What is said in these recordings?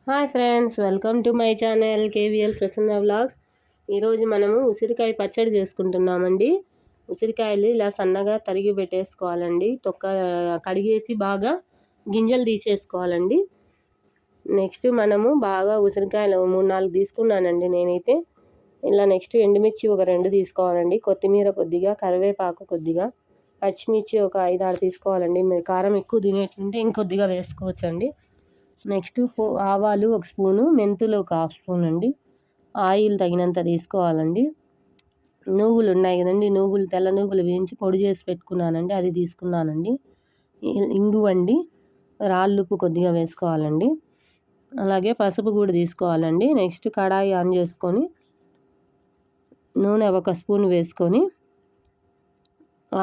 Hi friends, welcome to my channel KVL Prasanna vlogs. ఈరోజు మనము ఉసిరికాయ పచ్చడి చేసుకుంటున్నామండి. ఉసిరికాయలు ఇలా సన్నగా తరిగి పెట్టేసుకోవాలండి. తొక్క కడిగేసి బాగా గింజలు తీసేసుకోవాలండి. నెక్స్ట్ మనము బాగా ఉసిరికాయలు 3-4 తీసుకున్నానండి నేనైతే. ఇలా నెక్స్ట్ ఎండుమిర్చి ఒక 2 తీసుకోవాలండి. కొత్తిమీర కొద్దిగా, కరివేపాకు కొద్దిగా, పచ్చిమిర్చి ఒక 5-6 తీసుకోవాలండి. మీరు కారం ఎక్కువ తినేట్లుంటే ఇంకొద్దిగా వేసుకోవచ్చండి. నెక్స్ట్ ఆవాలు 1 స్పూను, మెంతులు ఒక 1/2 స్పూన్ అండి. ఆయిల్ తగినంత తీసుకోవాలండి. నువ్వులు ఉన్నాయి కదండి, తెల్ల నువ్వులు వేయించి పొడి చేసి పెట్టుకున్నానండి, అది తీసుకున్నానండి. ఇంగువ అండి, రాళ్ళుప్పు కొద్దిగా వేసుకోవాలండి. అలాగే పసుపు కూడా తీసుకోవాలండి. నెక్స్ట్ కడాయి ఆన్ చేసుకొని నూనె 1 స్పూన్ వేసుకొని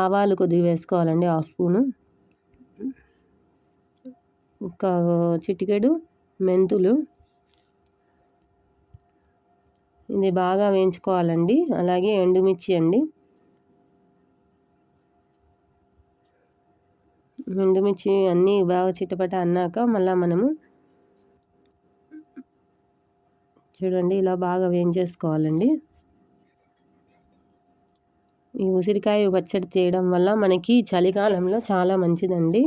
ఆవాలు కొద్దిగా వేసుకోవాలండి, 1/2 స్పూను. ఒక చిటికెడు మెంతులు, ఇది బాగా వేయించుకోవాలండి. అలాగే ఎండుమిర్చి అండి, ఎండుమిర్చి అన్నీ బాగా చిటపట అన్నాక మళ్ళీ మనము చూడండి ఇలా బాగా వేయించేసుకోవాలండి. ఈ ఉసిరికాయ పచ్చడి చేయడం వల్ల మనకి చలికాలంలో చాలా మంచిదండి.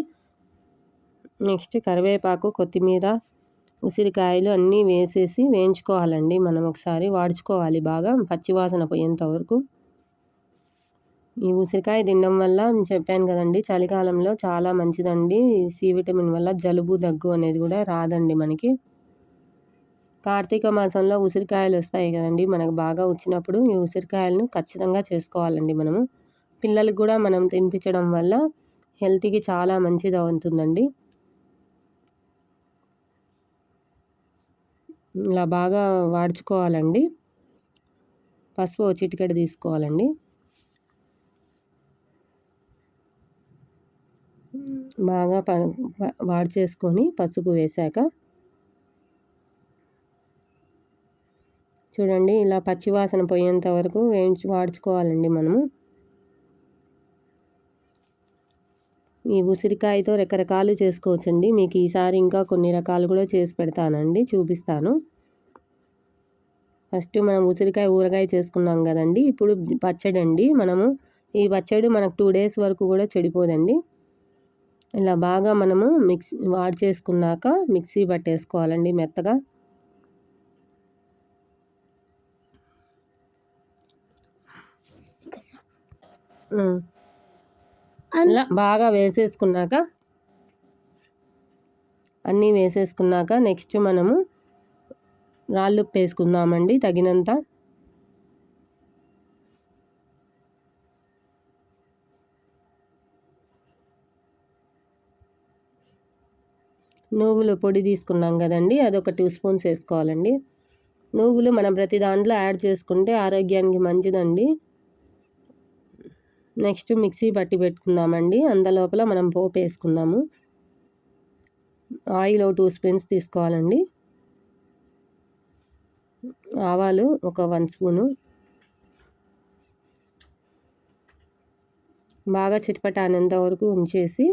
నెక్స్ట్ కరివేపాకు, కొత్తిమీర, ఉసిరికాయలు అన్నీ వేసేసి వేయించుకోవాలండి. మనం ఒకసారి వాడుచుకోవాలి బాగా పచ్చివాసన పోయేంత వరకు. ఈ ఉసిరికాయ తినడం వల్ల చెప్పాను కదండి, చలికాలంలో చాలా మంచిదండి. సి విటమిన్ వల్ల జలుబు, దగ్గు అనేది కూడా రాదండి మనకి. కార్తీక మాసంలో ఉసిరికాయలు వస్తాయి కదండి, మనకు బాగా వచ్చినప్పుడు ఈ ఉసిరికాయలను ఖచ్చితంగా చేసుకోవాలండి మనము. పిల్లలకు కూడా మనం తినిపించడం వల్ల హెల్త్కి చాలా మంచిది అవుతుందండి. ఇలా బాగా వాడుచుకోవాలండి. పసుపు చిటికెడు తీసుకోవాలండి. బాగా వాడ్చేసుకొని పసుపు వేశాక చూడండి ఇలా పచ్చివాసన పోయేంత వరకు వాడుచుకోవాలండి మనము. ఈ ఉసిరికాయతో రకరకాలు చేసుకోవచ్చండి. మీకు ఈసారి ఇంకా కొన్ని రకాలు కూడా చేసి పెడతానండి, చూపిస్తాను. ఫస్ట్ మనం ఉసిరికాయ ఊరగాయ చేసుకున్నాం కదండి, ఇప్పుడు పచ్చడి అండి. మనము ఈ పచ్చడి మనకు 2 డేస్ వరకు కూడా చెడిపోదండి. ఇలా బాగా మనము చేసుకున్నాక మిక్సీ పట్టేసుకోవాలండి మెత్తగా. ఇలా బాగా వేసేసుకున్నాక అన్నీ వేసేసుకున్నాక నెక్స్ట్ మనము రాళ్ళుప్పు వేసుకుందామండి తగినంత. నువ్వులు పొడి తీసుకున్నాం కదండి, అదొక 2 స్పూన్స్ వేసుకోవాలండి. నువ్వులు మనం ప్రతి దాంట్లో యాడ్ చేసుకుంటే ఆరోగ్యానికి మంచిదండి. నెక్స్ట్ మిక్సీ పట్టి పెట్టుకుందామండి. అందులోపల మనం పోపు వేసుకుందాము. ఆయిల్ 2 స్పూన్స్ తీసుకోవాలండి. ఆవాలు ఒక 1 స్పూను, బాగా చిటపటానేంత వరకు ఉంచేసి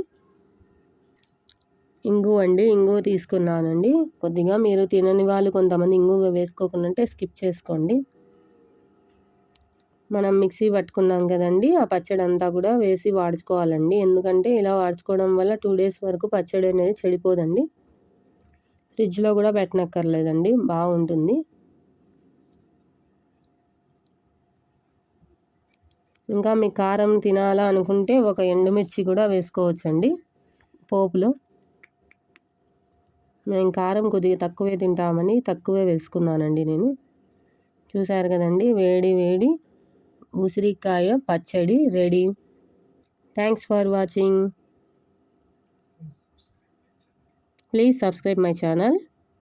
ఇంగువ అండి, ఇంగువ తీసుకున్నానండి కొద్దిగా. మీరు తినని వాళ్ళు కొంతమంది ఇంగువ వేసుకోకుండా స్కిప్ చేసుకోండి. మనం మిక్సీ పట్టుకున్నాం కదండి, ఆ పచ్చడి అంతా కూడా వేసి వాడుకోవాలండి. ఎందుకంటే ఇలా వాడుకోవడం వల్ల 2 డేస్ వరకు పచ్చడి అనేది చెడిపోదండి. ఫ్రిడ్జ్లో కూడా పెట్టనక్కర్లేదండి, బాగుంటుంది. ఇంకా మీ కారం తినాలా అనుకుంటే ఒక ఎండుమిర్చి కూడా వేసుకోవచ్చండి పోపులో. నేను కారం కొద్దిగా తక్కువే తింటామని తక్కువే వేసుకున్నానండి నేను. చూసారు కదండి, వేడి వేడి ఉసిరికాయ పచ్చడి ready. Thanks for watching. Please subscribe my channel.